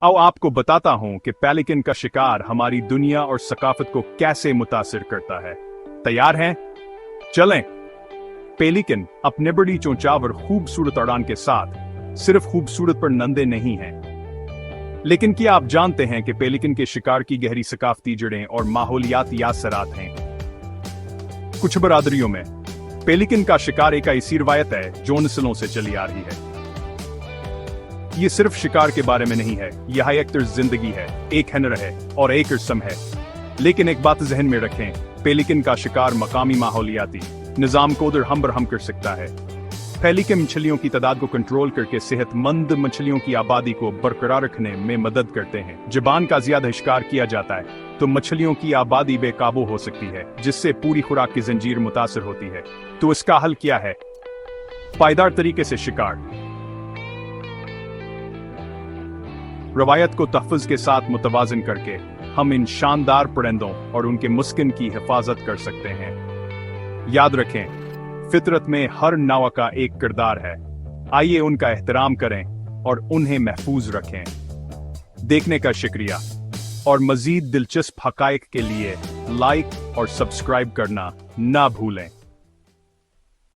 आओ आपको बताता हूं कि पेलिकन का शिकार हमारी दुनिया और सकाफत को कैसे मुतासिर करता है। तैयार हैं? चलें। पेलिकन अपने बड़ी चोंचाव और खूबसूरत उड़ान के साथ सिर्फ खूबसूरत पर नंदे नहीं हैं, लेकिन क्या आप जानते हैं कि पेलिकन के शिकार की गहरी सकाफती जड़ें और माहौलियाती असरात हैं? कुछ बरादरियों में पेलिकन का शिकार एक ऐसी रवायत है जो नस्लों से चली आ रही है। ये सिर्फ शिकार के बारे में नहीं है, यह एक तर्ज जिंदगी है, एक हुनर है और एक रस्म है। लेकिन एक बात जहन में रखें, पेलिकन का शिकार मकामी माहौलियाती निजाम को दरहम बरहम कर सकता है। पेलिकन मछलियों की तादाद को कंट्रोल करके सेहतमंद मछलियों की आबादी को बरकरार रखने में मदद करते हैं। जबान का ज्यादा शिकार किया जाता है तो मछलियों की आबादी बेकाबू हो सकती है, जिससे पूरी खुराक की जंजीर मुतासर होती है। तो इसका हल क्या है? पायदार तरीके से शिकार। रवायत को तहफ़्फ़ुज़ के साथ मुतवाज़न करके हम इन शानदार परिंदों और उनके मुस्किन की हिफाजत कर सकते हैं। याद रखें, फितरत में हर नौ का एक किरदार है। आइए उनका एहतराम करें और उन्हें महफूज रखें। देखने का शुक्रिया, और मज़ीद दिलचस्प हक़ाइक़ के लिए लाइक और सब्सक्राइब करना ना भूलें।